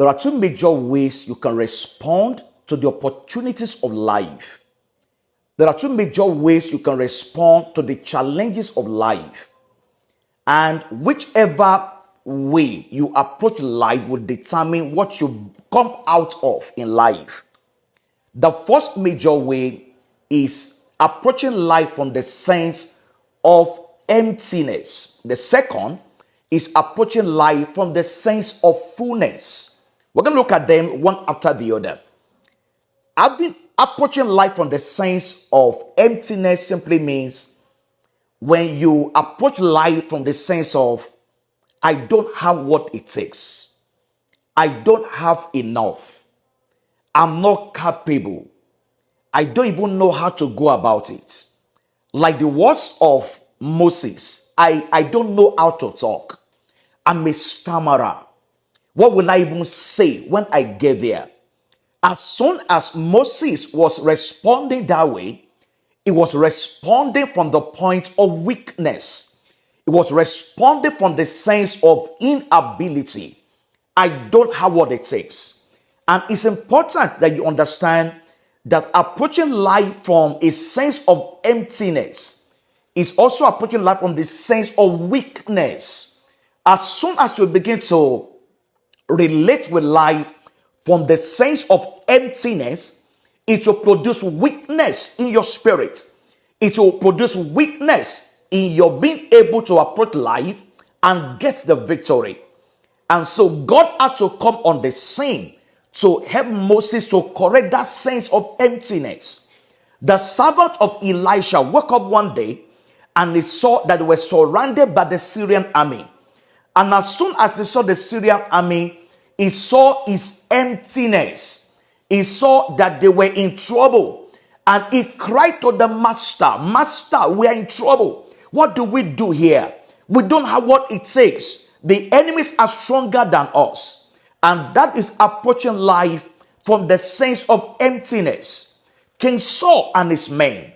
There are two major ways you can respond to the opportunities of life. There are two major ways you can respond to the challenges of life. And whichever way you approach life will determine what you come out of in life. The first major way is approaching life from the sense of emptiness. The second is approaching life from the sense of fullness. We're going to look at them one after the other. Approaching life from the sense of emptiness simply means when you approach life from the sense of, I don't have what it takes. I don't have enough. I'm not capable. I don't even know how to go about it. Like the words of Moses, I don't know how to talk. I'm a stammerer. What will I even say when I get there? As soon as Moses was responding that way, it was responding from the point of weakness. It was responding from the sense of inability. I don't have what it takes. And it's important that you understand that approaching life from a sense of emptiness is also approaching life from the sense of weakness. As soon as you begin to relate with life from the sense of emptiness, it will produce weakness in your spirit. It will produce weakness in your being able to approach life and get the victory. And so God had to come on the scene to help Moses to correct that sense of emptiness. The servant of Elisha woke up one day and he saw that they were surrounded by the Syrian army. And as soon as he saw the Syrian army, he saw his emptiness. He saw that they were in trouble. And he cried to the master, Master, we are in trouble. What do we do here? We don't have what it takes. The enemies are stronger than us. And that is approaching life from the sense of emptiness. King Saul and his men,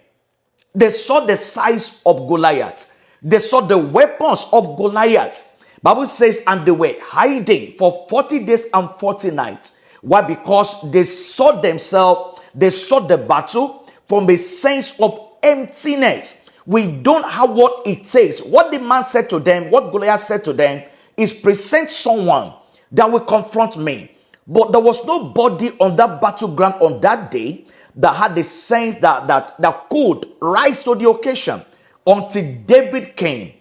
they saw the size of Goliath. They saw the weapons of Goliath. Bible says, and they were hiding for 40 days and 40 nights. Why? Because they saw themselves, they saw the battle from a sense of emptiness. We don't have what it takes. What the man said to them, what Goliath said to them, is present someone that will confront me. But there was nobody on that battleground on that day that had the sense that could rise to the occasion until David came.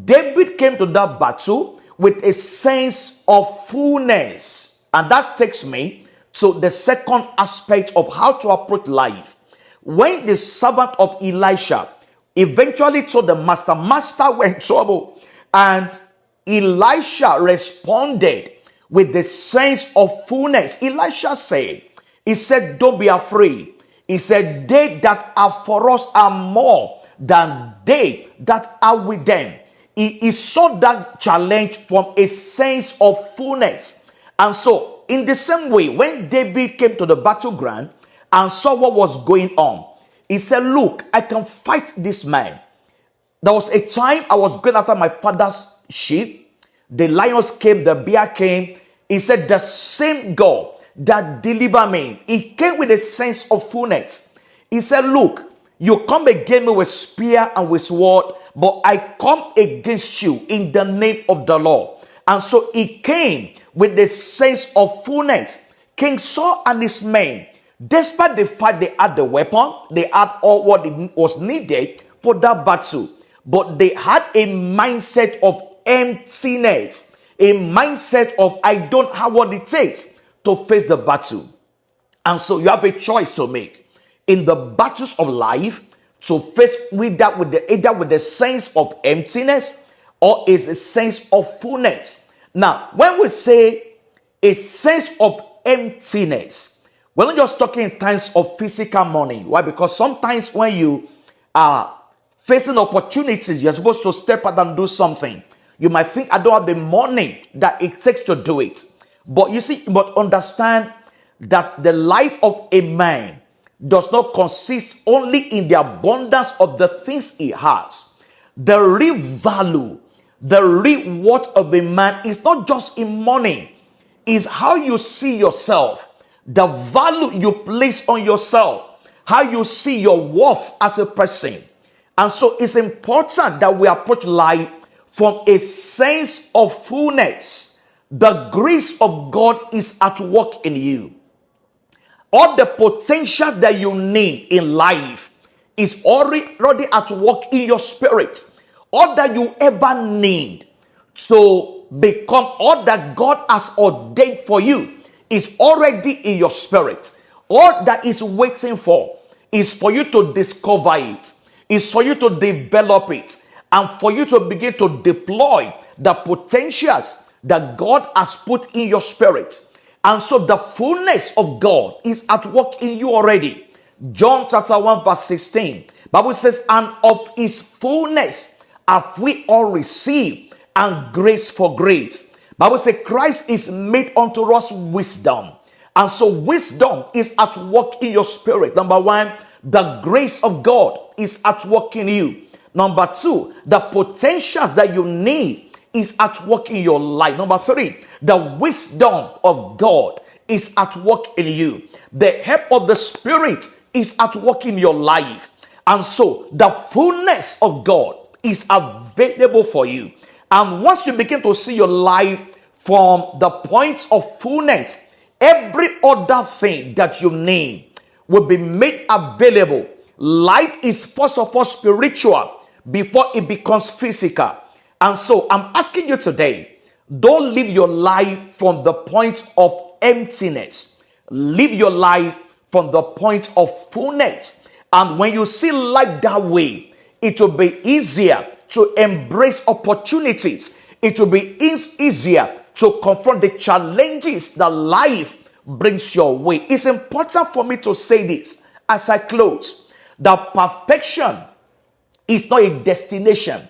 David came to that battle with a sense of fullness. And that takes me to the second aspect of how to approach life. When the servant of Elisha eventually told the master, Master, we're in trouble. And Elisha responded with the sense of fullness. Elisha said, he said, don't be afraid. He said, they that are for us are more than they that are with them. He saw that challenge from a sense of fullness. And so, in the same way, when David came to the battleground and saw what was going on, he said, look, I can fight this man. There was a time I was going after my father's sheep. The lions came, the bear came. He said, the same God that delivered me, he came with a sense of fullness. He said, look, you come against me with spear and with sword, but I come against you in the name of the Lord. And so he came with the sense of fullness. King Saul and his men, despite the fact they had the weapon, they had all what was needed for that battle, but they had a mindset of emptiness, a mindset of I don't have what it takes to face the battle. And so you have a choice to make in the battles of life, to face with that either with the sense of emptiness or is a sense of fullness. Now, when we say a sense of emptiness, we're not just talking in terms of physical money. Why? Because sometimes when you are facing opportunities, you're supposed to step out and do something. You might think, I don't have the money that it takes to do it. But you see, but understand that the life of a man does not consist only in the abundance of the things he has. The real value, the real worth of a man is not just in money. is how you see yourself, the value you place on yourself, how you see your worth as a person. And so it's important that we approach life from a sense of fullness. The grace of God is at work in you. All the potential that you need in life is already at work in your spirit. All that you ever need to become all that God has ordained for you is already in your spirit. All that is waiting for is for you to discover it, is for you to develop it, and for you to begin to deploy the potentials that God has put in your spirit. And so the fullness of God is at work in you already. John chapter 1 verse 16. Bible says, and of his fullness have we all received, and grace for grace. Bible says Christ is made unto us wisdom. And so wisdom is at work in your spirit. Number one, the grace of God is at work in you. Number two, the potential that you need is at work in your life. Number three, the wisdom of God is at work in you. The help of the Spirit is at work in your life. And so the fullness of God is available for you. And once you begin to see your life from the point of fullness, every other thing that you need will be made available. Life is first of all spiritual before it becomes physical. And so I'm asking you today, don't live your life from the point of emptiness. Live your life from the point of fullness. And when you see life that way, it will be easier to embrace opportunities. It will be easier to confront the challenges that life brings your way. It's important for me to say this as I close. That perfection is not a destination.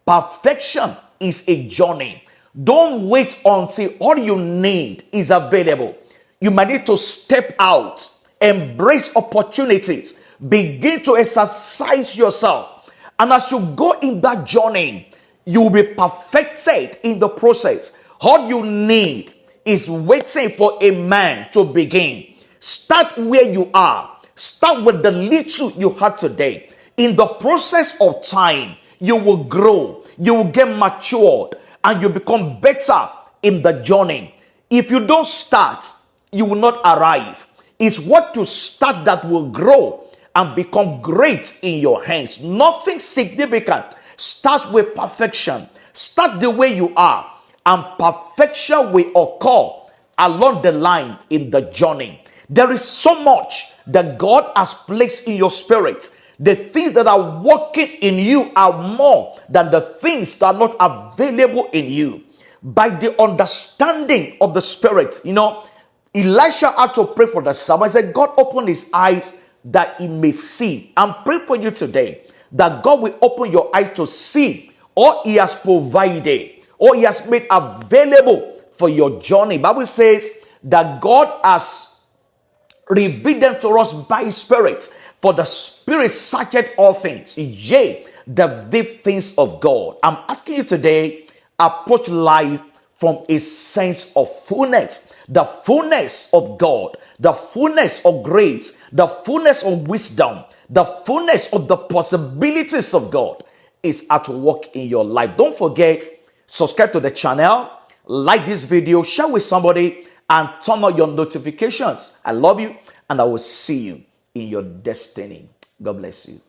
Perfection is a journey. Don't wait until all you need is available. You might need to step out, embrace opportunities, begin to exercise yourself. And as you go in that journey, you will be perfected in the process. All you need is waiting for a man to begin. Start where you are. Start with the little you had today. In the process of time, you will grow, you will get matured, and you become better in the journey. If you don't start, you will not arrive. It's what you start that will grow and become great in your hands. Nothing significant starts with perfection. Start the way you are, and perfection will occur along the line in the journey. There is so much that God has placed in your spirit. The things that are working in you are more than the things that are not available in you. By the understanding of the Spirit, Elisha had to pray for the servant. He said, God, open his eyes that he may see. I'm praying for you today that God will open your eyes to see all he has provided, all he has made available for your journey. The Bible says that God has revealed them to us by his Spirit. For the Spirit searcheth all things, yea, the deep things of God. I'm asking you today, approach life from a sense of fullness. The fullness of God, the fullness of grace, the fullness of wisdom, the fullness of the possibilities of God is at work in your life. Don't forget, subscribe to the channel, like this video, share with somebody, and turn on your notifications. I love you, and I will see you in your destiny. God bless you.